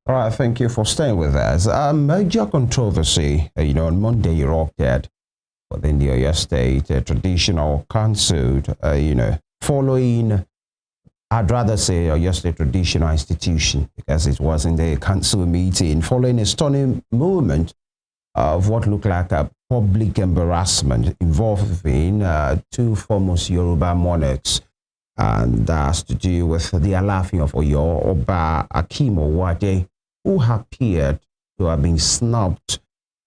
All right, thank you for staying with us. Major controversy, on Monday erupted within the Oyo State Traditional Council, following, I'd rather say Oyo State Traditional Institution, because it was in the council meeting, following a stunning movement of what looked like a public embarrassment involving two foremost Yoruba monarchs. And that's to do with the Alaafin of Oyo, Oba Akin Fapohunda, who appeared to have been snubbed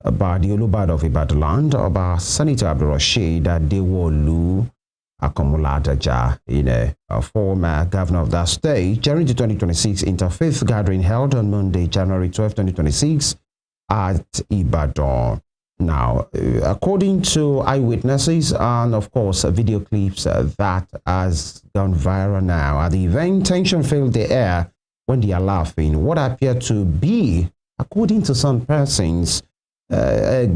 by the Olubadan of Ibadan, Oba Senator Abdulrasheed Adewolu Akomoladaja, a former governor of that state, during the 2026 interfaith gathering held on Monday, January 12, 2026, at Ibadan. Now, according to eyewitnesses and, of course, video clips that has gone viral now, at the event, tension filled the air when the Alaafin, what appeared to be, according to some persons, a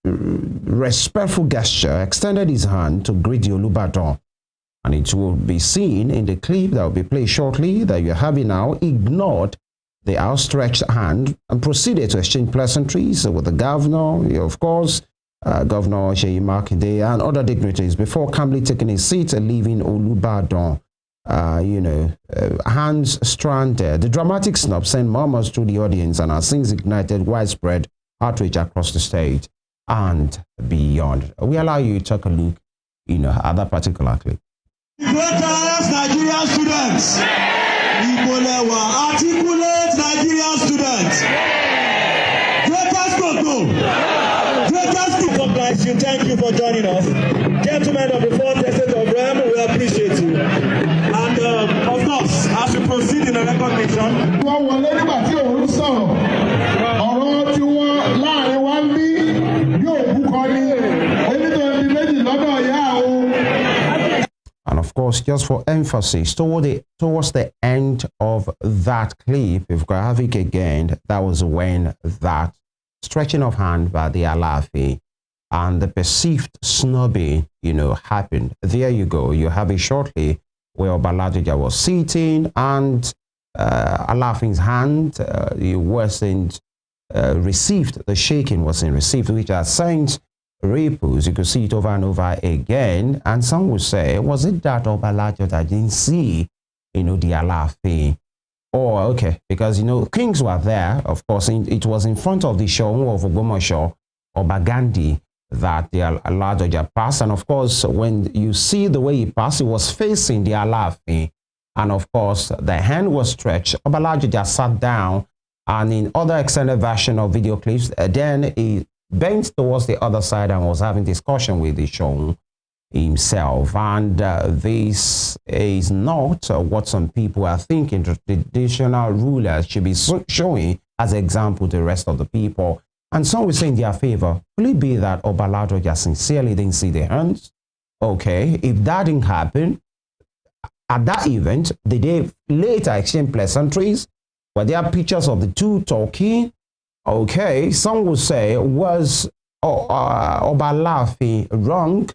respectful gesture, extended his hand to greet the Olubadan. And it will be seen in the clip that will be played shortly that you're having now, ignored the outstretched hand and proceeded to exchange pleasantries with the governor, of course, Governor Seyi Makinde and other dignitaries before calmly taking his seat and leaving Olubadan, hands stranded. The dramatic snub sent murmurs through the audience and has since ignited widespread outrage across the state and beyond. We allow you to take a look, at that particular clip. Greatest Nigerian students. Articulate Nigerian students. Greatest Toto. Greatest people. Thank you for joining us. Gentlemen of the fourth estate of Rem, we appreciate you. And of course, as we proceed in the recognition. And of course, just for emphasis, towards the end of that clip, if we have it again, that was when that stretching of hand by the Alaafin and the perceived snubbing, happened. There you go. You have it shortly where Obaladoja was sitting and Alaafin's hand, it wasn't received. The shaking wasn't received, which are sent ripples. You could see it over and over again, and some would say, was it that Obaladoja didn't see, the Alaafin? Or okay, because kings were there, of course. It was in front of the show of Ogbomoso or Bagandi that the Aladoja passed, and of course, when you see the way he passed, it was facing the Alaafin, and of course, the hand was stretched. Obaladoja sat down, and in other extended version of video clips, then he bent towards the other side and was having discussion with the show himself. And this is not what some people are thinking traditional rulers should be showing as example to the rest of the people. And some will say in their favor, will it be that Obaladoja sincerely didn't see the hands? Okay, if that didn't happen at that event, the day later exchanged pleasantries, were there pictures of the two talking? Okay, some would say, was Obalaafin wrong,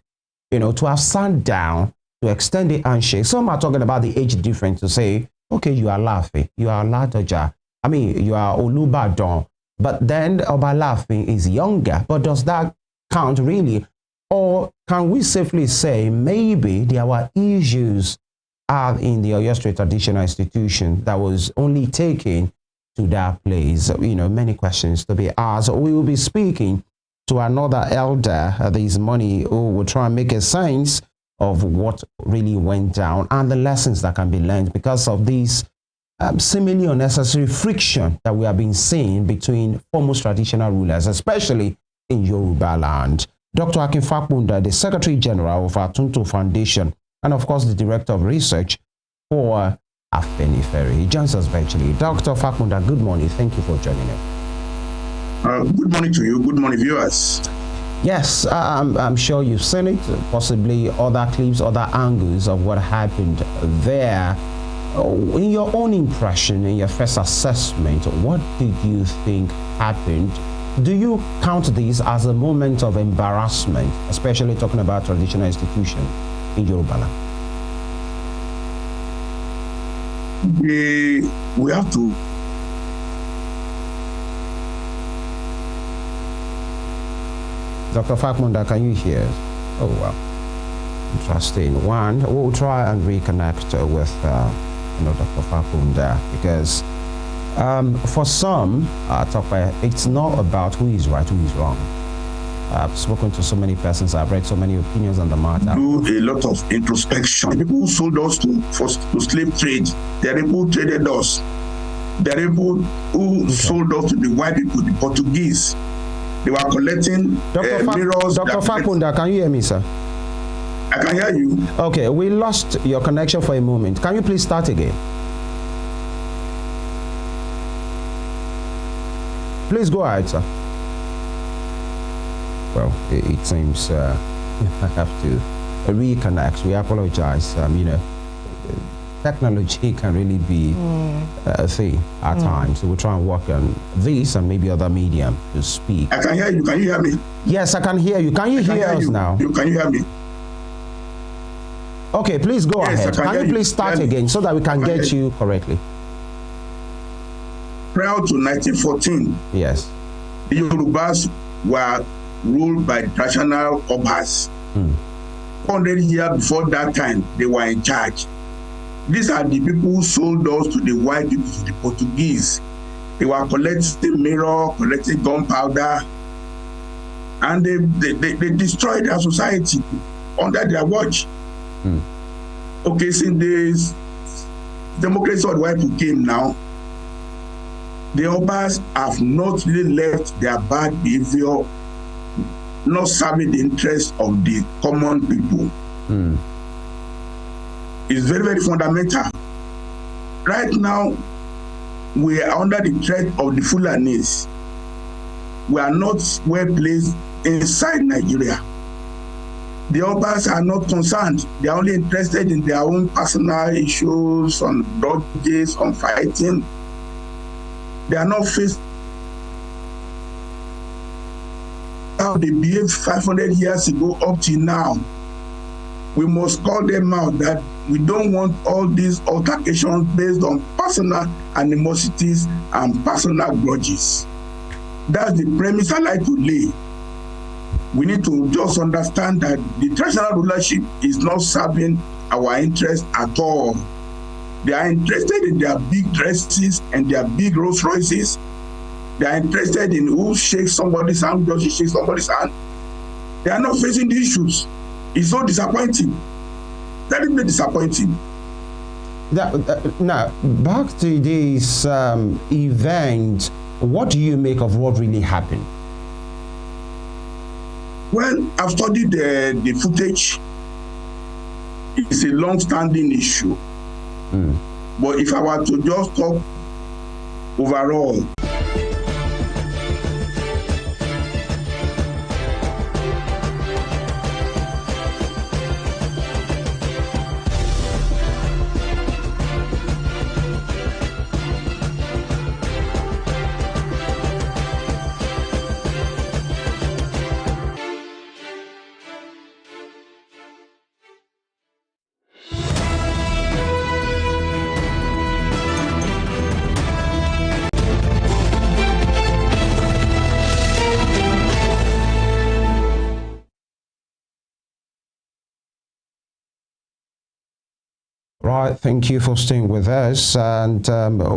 to have sat down to extend the handshake? Some are talking about the age difference to say, okay, you are Alaafin, you are Ladoja, you are Olubadan, but then Obalaafin is younger. But does that count really? Or can we safely say maybe there were issues in the Oyo State Traditional Institution that was only taken to that place? Many questions to be asked. We will be speaking to another elder this morning who will try and make a sense of what really went down and the lessons that can be learned because of this seemingly unnecessary friction that we have been seeing between foremost traditional rulers, especially in Yoruba land. Dr. Akin Fapohunda, the Secretary General of Atunto Foundation, and of course the Director of Research for Afenifere. He joins us virtually. Dr. Fapohunda, good morning. Thank you for joining us. Good morning to you. Good morning, viewers. Yes, I'm sure you've seen it, possibly other clips, other angles of what happened there. In your own impression, in your first assessment, what did you think happened? Do you count this as a moment of embarrassment, especially talking about traditional institutions in Yoruba land? We have to Dr. Fapohunda, can you hear us? Oh, well. Interesting. One, we'll try and reconnect with Dr. Fapohunda, because for some, it's not about who is right, who is wrong. I've spoken to so many persons, I've read so many opinions on the matter. Do a lot of introspection. People who sold us to slave trade, there are people who traded us. There are people who sold us to the white people, the Portuguese. They were collecting mirrors. Dr. Fapohunda, can you hear me, sir? I can hear you. Okay, we lost your connection for a moment. Can you please start again? Please go ahead, sir. Well, it seems I have to reconnect. We apologize. Technology can really be a thing at times. So we'll try and work on this and maybe other medium to speak. I can hear you. Can you hear me? Yes, I can hear you. Can you hear us now? Can you hear me? Okay, please go ahead. Can you please start again so that we can get you correctly? Prior to 1914, yes, the Yorubas were ruled by traditional Obas. 100 years before that time, they were in charge. These are the people who sold us to the white people, to the Portuguese. They were collecting mirror, collecting gunpowder, and they destroyed their society under their watch. Okay, since the democracy of the white people came now, the Obas have not really left their bad behavior, not serving the interests of the common people. It's very, very fundamental. Right now, we are under the threat of the Fulanis. We are not well placed inside Nigeria. The Obas are not concerned. They are only interested in their own personal issues, on dodges, on fighting. They are not faced how they behaved 500 years ago up till now. We must call them out that we don't want all these altercations based on personal animosities and personal grudges. That's the premise I like to lay. We need to just understand that the traditional rulership is not serving our interests at all. They are interested in their big dresses and their big Rolls Royces. They are interested in who shakes somebody's hand, does she shake somebody's hand. They are not facing the issues. It's so disappointing. Terribly disappointing. Now, back to this event, what do you make of what really happened? Well, I've studied the footage. It's a long-standing issue. But if I were to just talk overall, Right, thank you for staying with us. And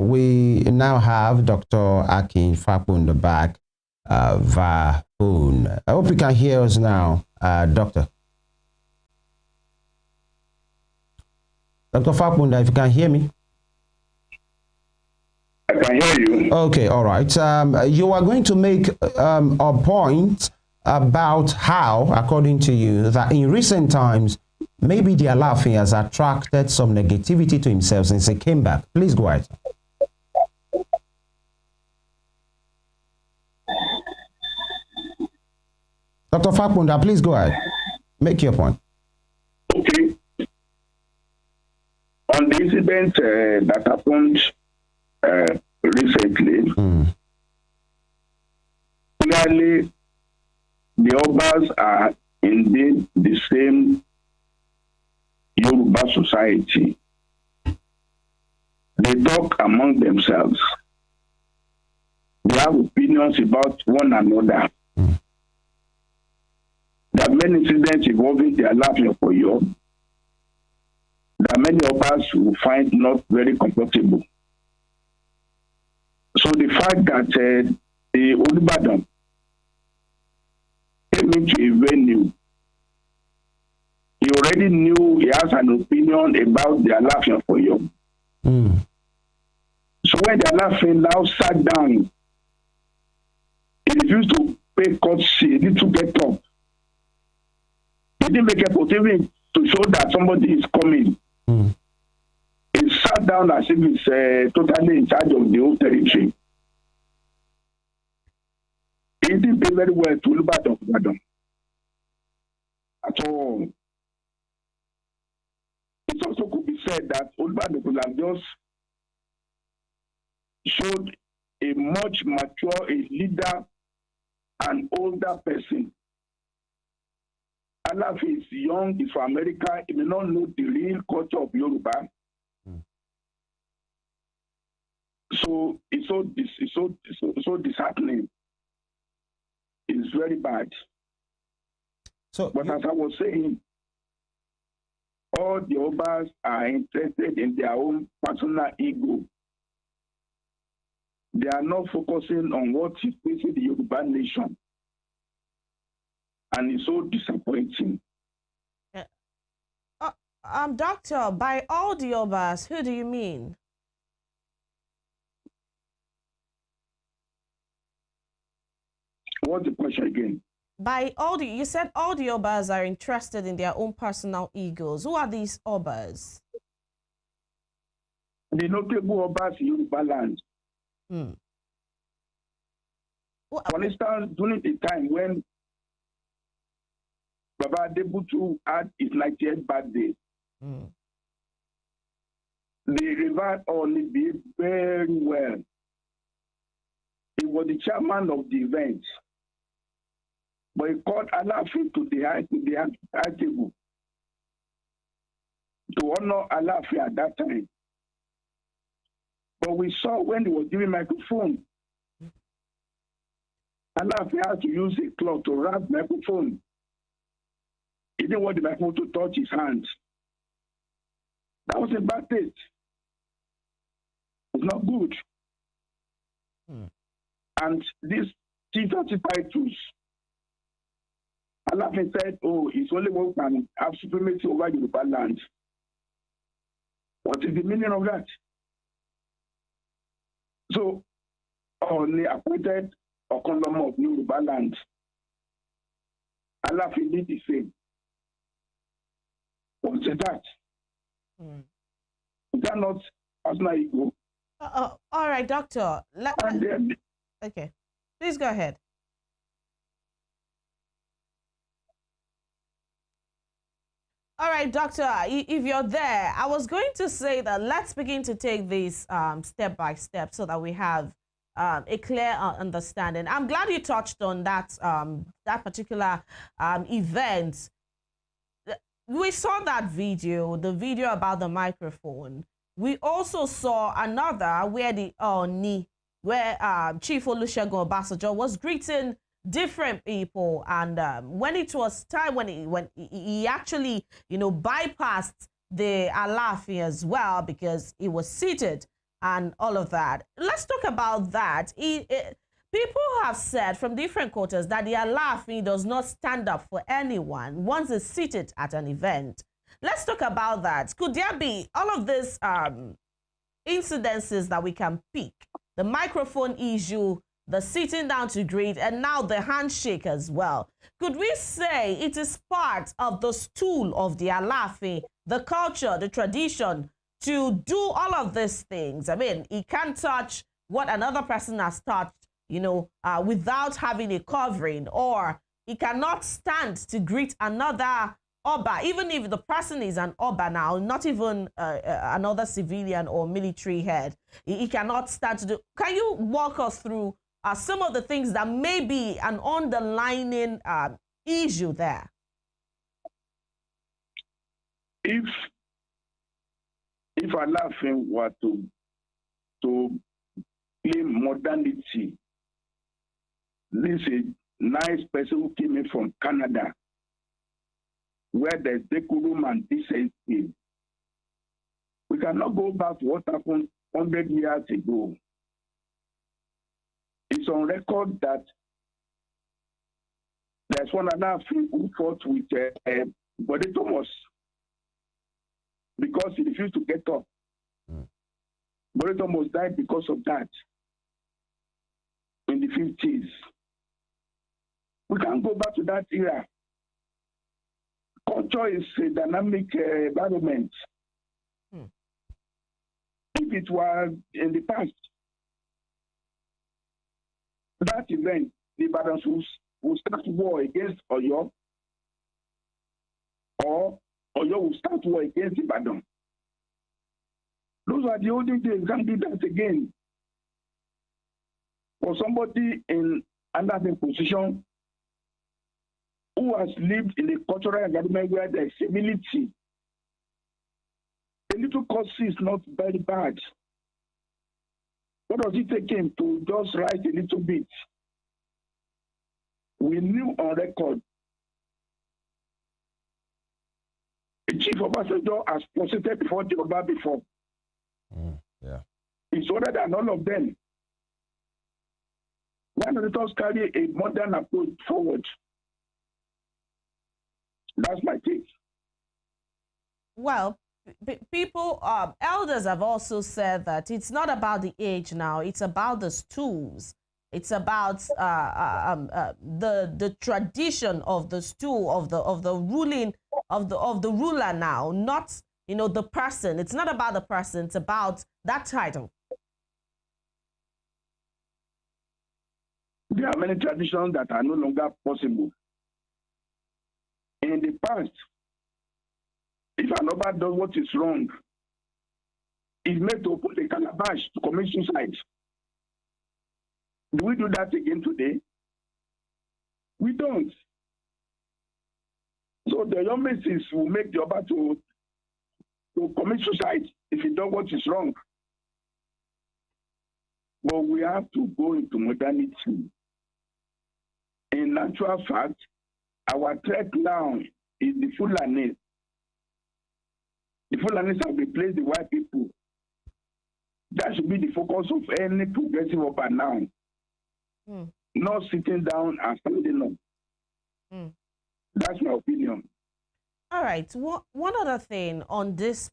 we now have Dr. Akin Fapohunda back via phone. I hope you can hear us now, Doctor. Dr. Fapohunda, if you can hear me. I can hear you. Okay, all right. You are going to make a point about how, according to you, that in recent times, maybe the Alaafin has attracted some negativity to himself since he came back. Please go ahead. Dr. Fapohunda, please go ahead. Make your point. Okay. On the incident that happened recently, clearly the Obas are indeed the same Yoruba society. They talk among themselves. They have opinions about one another. There are many incidents involving the Alaafin for you. There are many of us who find not very comfortable. So the fact that the Olubadan came into a venue, he already knew he has an opinion about the Alaafin for you. So when the Alaafin now sat down, he refused to pay courtesy, he need to get up. He didn't make effort even to show that somebody is coming. He sat down as if he's totally in charge of the whole territory. He didn't pay very well to Olubadan at all. It also could be said that Olubadan could have just showed a much mature, a leader, an older person. Alaafin is young, he's from America, he may not know the real culture of Yoruba. So it's so disheartening. It's very bad. So, but as I was saying, all the Obas are interested in their own personal ego. They are not focusing on what is facing the Yoruba nation. And it's so disappointing. Doctor, by all the Obas, who do you mean? What's the question again? By all the, you said all the Obas are interested in their own personal egos. Who are these Obas? The notable Obas in Yoruba land. For instance, during the time when Baba Adebutu had his 90th birthday, the revered Oni behaved very well. He was the chairman of the event, but he called Alaafin to the high table to honor Alaafin at that time. But we saw when he was giving microphone, Alaafin had to use a cloth to wrap the microphone. He didn't want the microphone to touch his hands. That was a bad taste. It's not good. And these chieftaincy titles, Alaafin said, oh, it's only one can have supremacy over Yoruba land. What is the meaning of that? So, only appointed a condom of Yoruba land. Alaafin did the same. What is that? Is that not personal ego? All right, Doctor. Okay, please go ahead. All right, Doctor, if you're there, I was going to say that let's begin to take this step by step so that we have a clear understanding. I'm glad you touched on that, that particular event. We saw that video, the video about the microphone. We also saw another where the Chief Olusegun Obasanjo was greeting different people, and when it was time, when he actually, you know, bypassed the Alaafin as well because he was seated and all of that. Let's talk about that. People have said from different quarters that the Alaafin does not stand up for anyone once he's seated at an event. Let's talk about that. Could there be all of these incidences that we can pick? The microphone issue, the sitting down to greet, and now the handshake as well. Could we say it is part of the stool of the Alaafin, the culture, the tradition, to do all of these things? I mean, he can't touch what another person has touched, you know, without having a covering, or he cannot stand to greet another Oba, even if the person is an Oba now, not even another civilian or military head. He cannot stand to do. Can you walk us through some of the things that may be an underlying issue there? If Alaafin were to claim modernity, this is a nice person who came in from Canada, where there's decorum and decency. We cannot go back to what happened 100 years ago. It's on record that there's one Alaafi who fought with Bode Thomas because he refused to get up. Bode Thomas died because of that in the 50s. We can't go back to that era. Culture is a dynamic environment. If it was in the past, that event, the Ibadans will start war against Oyo, or Oyo will start war against Ibadan. Those are the olden days. We can't do that again. For somebody in another position who has lived in a cultural environment where there is humility, a little courtesy is not very bad. What does it take him to just write a little bit? We knew on record the chief of Obasanjo has proceeded before Yoruba before. Yeah. He's older than all of them. Why don't let us carry a modern approach forward? That's my take. Well, people, elders have also said that it's not about the age now; it's about the stools. It's about the tradition of the stool of the ruling of the ruler now, not the person. It's not about the person; it's about that title. There are many traditions that are no longer possible. In the past, if an Oba does what is wrong, he's made to put a calabash to commit suicide. Do we do that again today? We don't. So the young missus will make the Oba to commit suicide if he does what is wrong. But we have to go into modernity. In actual fact, our threat now is the Fulani. The Fulanis have replaced the white people. That should be the focus of any progressive Oba now. Not sitting down and standing up. That's my opinion. All right. One other thing on this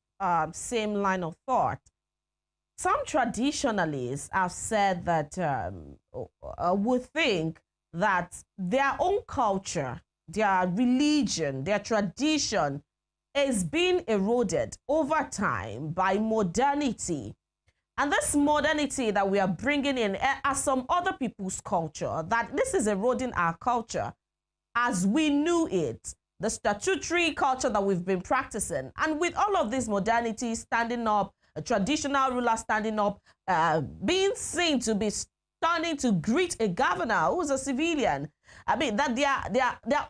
same line of thought. Some traditionalists have said that would think that their own culture, their religion, their tradition is being eroded over time by modernity. And this modernity that we are bringing in as some other people's culture, that this is eroding our culture as we knew it, the statutory culture that we've been practicing. And with all of this modernity standing up, a traditional ruler standing up, being seen to be standing to greet a governor who's a civilian. I mean, that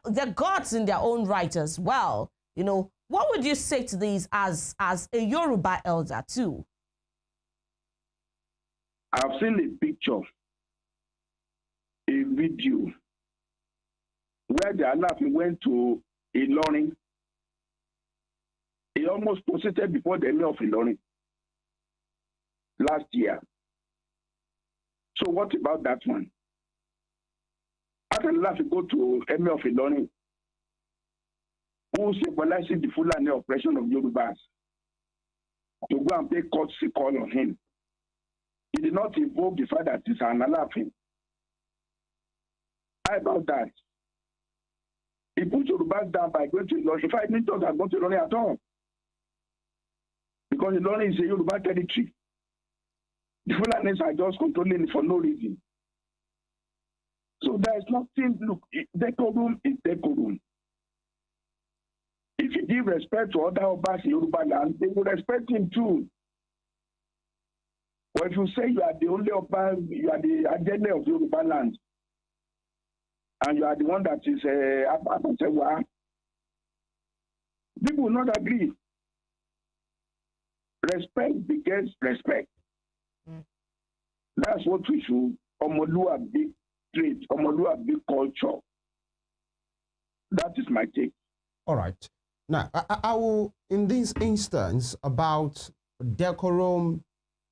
they're gods in their own right as well. What would you say to these as a Yoruba elder too? I've seen a picture, a video, where the Alaafi went to Ilorin. He almost proceeded before the Emir of Ilorin last year. So what about that one? How can Alaafi go to Emir of Ilorin, who symbolizes the Fulani oppression of Yorubas, to go and pay courtesy call on him? He did not invoke the fact that he's an Alaafi. How about that? He put Yorubas down by going to Ilorin. In fact, he doesn't have gone to Ilorin at all. Because Ilorin is a Yoruba territory. The Fulanis are just controlling it for no reason. So there is nothing, look, decorum is decorum. If you give respect to other Obas in Yoruba land, they will respect him too. But if you say you are the only Oba, you are the agenda of Yoruba land, and you are the one that is Apatewa, people will not agree. Respect begets respect. That's what we should, Omolua big trait, Omolua big culture. That is my take. All right. Now, I will, in this instance, about decorum,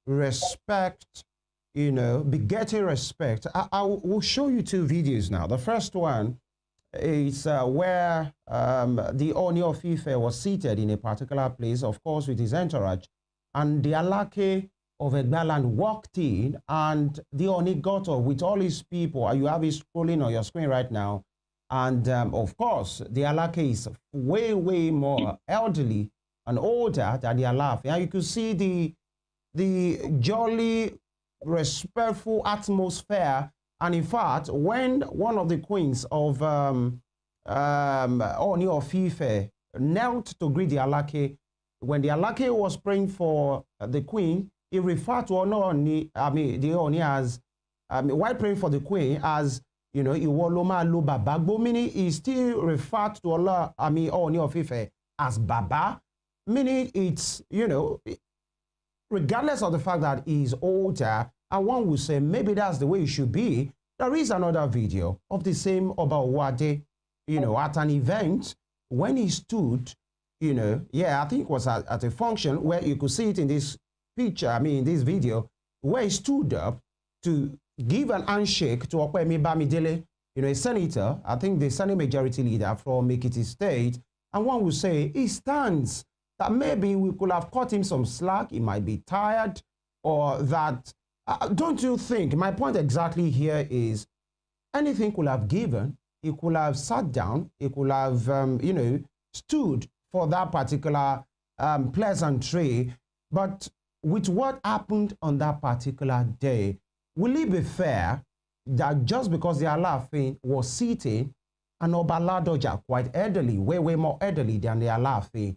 respect, you know, begetting respect, I will show you two videos now. The first one is where the Oni of Ife was seated in a particular place, of course, with his entourage, and the Alake of Egbaland walked in, and the Oni got up with all his people, and you have it scrolling on your screen right now. And of course, the Alake is way, way more elderly and older than the Alaafi. And you could see the jolly, respectful atmosphere. And in fact, when one of the queens of Oni of Ife knelt to greet the Alake, when the Alake was praying for the queen, he referred to Oni, the Oni as, while praying for the queen as, you know, Iwoloma lo Baba, meaning he still referred to Allah, Oni of Ife as Baba, meaning it's, you know, regardless of the fact that he's older, and one would say maybe that's the way it should be. There is another video of the same Oba Owade, you know, at an event when he stood, you know, yeah, I think it was at a function where you could see it in this picture, in this video, where he stood up to give an handshake to Okwemi Bamidele, you know, a senator, I think the Senate majority leader from Ekiti State, and one would say he stands that maybe we could have cut him some slack, he might be tired, or that, don't you think, my point exactly here is, anything could have given, he could have sat down, he could have, you know, stood for that particular pleasantry, but with what happened on that particular day, will it be fair that just because the Alaafin was sitting and Obaladoja, quite elderly, way, way more elderly than the Alaafin,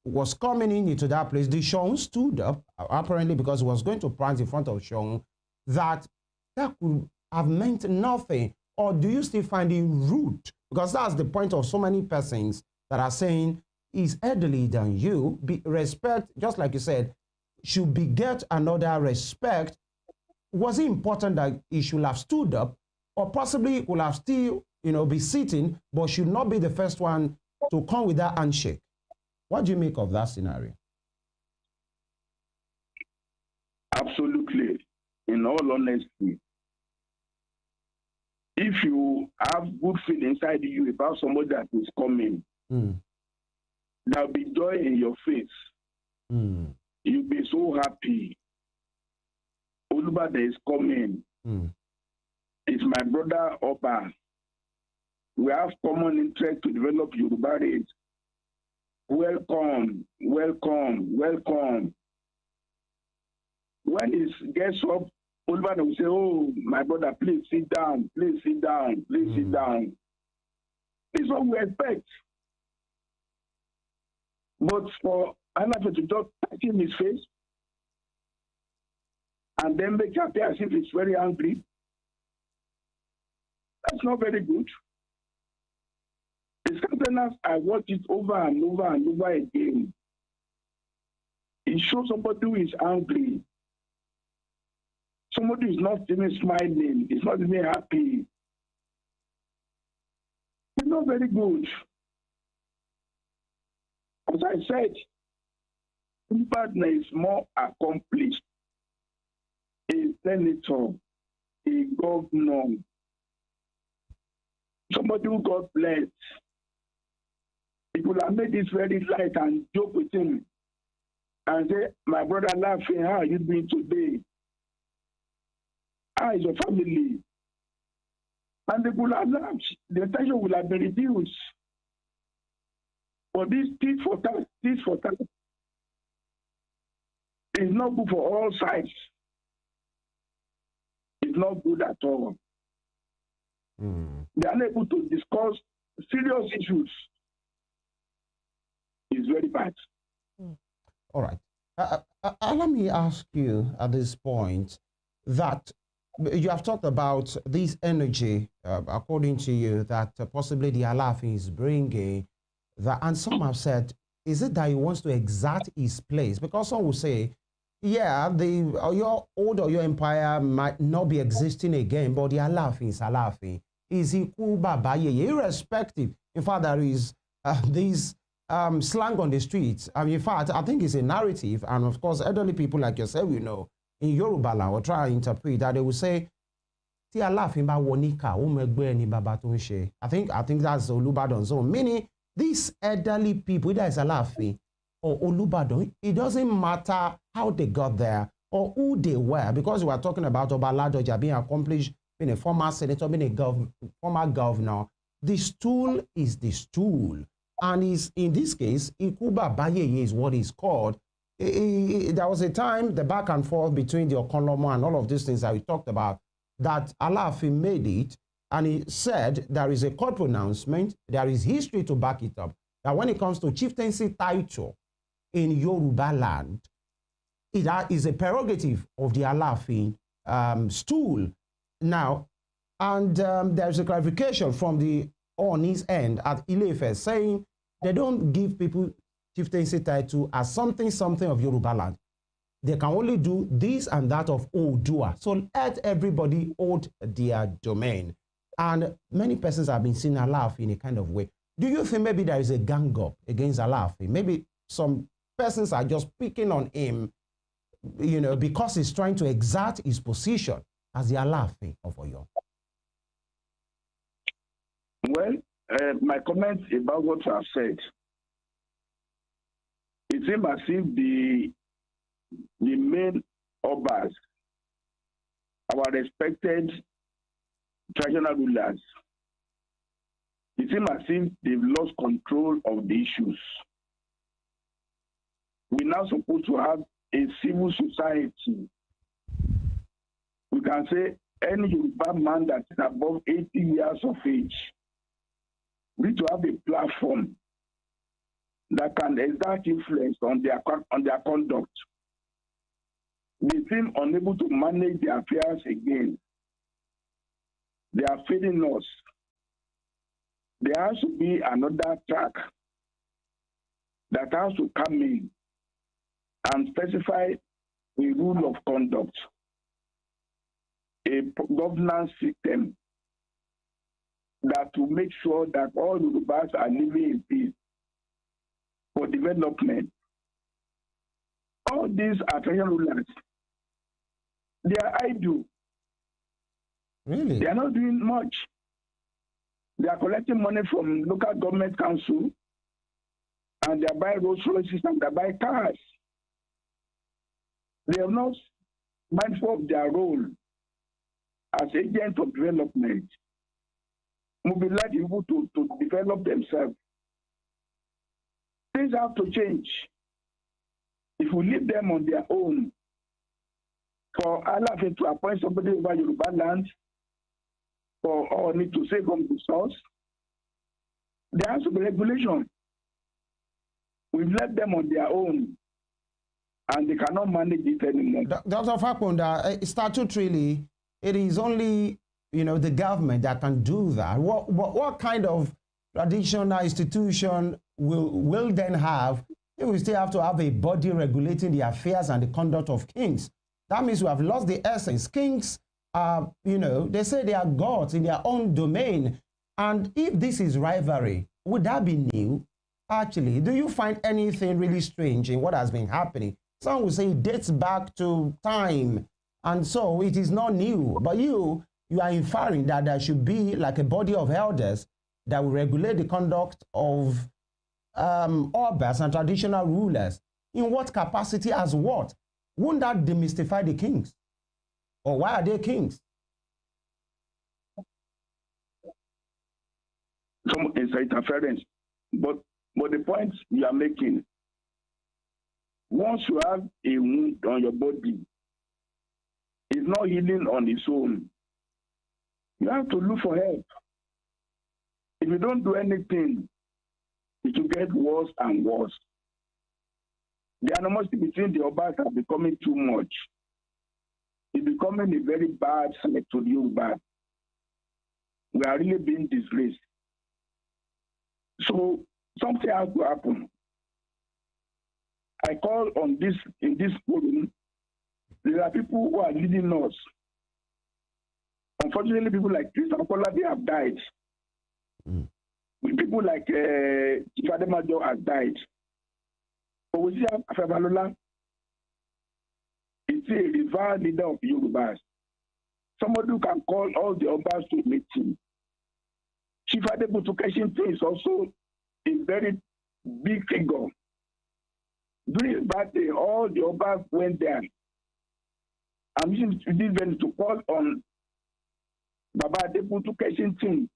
was coming into that place, the Seun stood up, apparently because he was going to prance in front of Seun, that could have meant nothing? Or do you still find it rude? Because that's the point of so many persons that are saying, he's elderly than you, respect, just like you said, should beget another respect. Was it important that he should have stood up, or possibly would have still, you know, be sitting, but should not be the first one to come with that handshake? What do you make of that scenario? Absolutely. In all honesty, if you have good feeling inside you about somebody that is coming, there'll be joy in your face. You'll be so happy. Olubadan is coming. It's my brother Oba. We have common interest to develop Yoruba race. Welcome, welcome, welcome. When he gets up, Olubadan will say, oh, my brother, please sit down, please sit down, please sit down. This is what we expect. But for Alaafi to just touch in his face and then make it appear as if he's very angry, that's not very good. The countenance, I watch it over and over and over again. It shows somebody who is angry. Somebody is not even smiling, is not even happy. It's not very good. As I said, Olubadan is more accomplished. A senator, a governor, somebody who got blessed. People have made this very light and joke with him and say, my brother Alaafi, how are you doing today? How is your family? And they would have laughed. The tension will have been reduced. But this tit for tat is not good for all sides. It's not good at all. They are unable to discuss serious issues. It's very bad. All right. Let me ask you at this point that you have talked about this energy, according to you, that possibly the Alaafi is bringing, that, and some have said, is it that he wants to exact his place? Because some will say, yeah, your old or your empire might not be existing again, but the Alaafi is Alaafi. Is equal Baba, irrespective. In fact, there is this slang on the streets. I mean, in fact, I think it's a narrative. And of course, elderly people like yourself, you know, in Yoruba land, will try to interpret that they will say, Tí Aláàfin bá wọ níkà, ó mọ ẹgbẹ́ ẹni bàbá tó ń ṣe. I think that's Olubadan. So meaning these elderly people, either it's Aláàfin or Olubadan, it doesn't matter how they got there or who they were, because we are talking about Oba Ladoja being accomplished, being a former senator, being a former governor. The stool is the stool. And is in this case, Ikuba Bayeye is what is called. There was a time, the back and forth between the Okonlomo and all of these things that we talked about, that Alaafin made it, and he said there is a court pronouncement, there is history to back it up, that when it comes to chieftaincy title in Yoruba land, it is a prerogative of the Alaafin stool. Now, and there's a clarification from the Oni's end at Ile-Ife saying they don't give people chieftaincy title as something of Yoruba land. They can only do this and that of Odua. So let everybody hold their domain. And many persons have been seeing Alaafin in a kind of way. Do you think maybe there is a gang up against Alaafin? Maybe some persons are just picking on him, you know, because he's trying to exert his position as the Alaafin of Oyo? Well, my comments about what I said, it seems as if the main obas, our respected traditional rulers, it seems as if they've lost control of the issues. We're now supposed to have a civil society. We can say any Yoruba man that is above 80 years of age need to have a platform that can exert influence on their conduct. They seem unable to manage their affairs again. They are failing us. There has to be another track that has to come in and specify a rule of conduct, a governance system that will make sure that all Yorubas are living in peace for development. All these are traditional rulers. They are idle. Really? They are not doing much. They are collecting money from local government council, and they are buying Rolls Royces and they are buying cars. They are not mindful of their role as agents of development, mobilize people to develop themselves. Things have to change. If we leave them on their own, for Alaafin to appoint somebody over Yoruba land, or need to save from the source, there has to be regulation. We've left them on their own, and they cannot manage it anymore. Dr. Fapohunda, statutorily, it is only, you know, the government that can do that. What kind of traditional institution will then have? We still have to have a body regulating the affairs and the conduct of kings. That means we have lost the essence. Kings are, you know, they say they are gods in their own domain. And if this is rivalry, would that be new? Actually, do you find anything really strange in what has been happening? Some will say it dates back to time, and so it is not new. But you are inferring that there should be like a body of elders that will regulate the conduct of obas and traditional rulers. In what capacity, as what? Wouldn't that demystify the kings? Or why are they kings? Some is interference. But the point you are making, once you have a wound on your body, it's not healing on its own. You have to look for help. If you don't do anything, it will get worse and worse. The animosity between the Obas are becoming too much. It's becoming a very bad select to the Yoruba. We are really being disgraced. So something has to happen. I call on this, in this forum, there are people who are leading us. Unfortunately, people like Christopher Kola, they have died. We people like Ifademajo has died. But we see Afenifere is a revered leader of Yorubas. Somebody who can call all the Obas to meeting. Chief Adebutukeshin is also a very big figure. During his birthday, all the Obas went there. I'm using this event to call on Baba Adebutukeshin team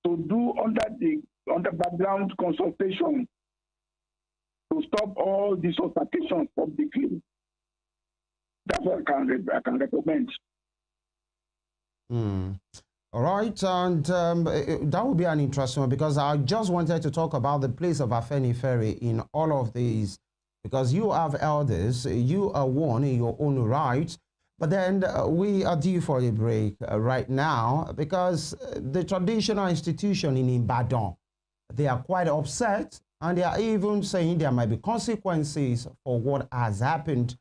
to do under background consultation to stop all these altercations publicly. That's what I can recommend. All right, and that would be an interesting one, because I just wanted to talk about the place of Afenifere in all of these, because you have elders, you are one in your own right, but then we are due for a break right now, because the traditional institution in Ibadan, they are quite upset, and they are even saying there might be consequences for what has happened.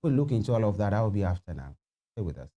We'll look into all of that. I will be after now. Stay with us.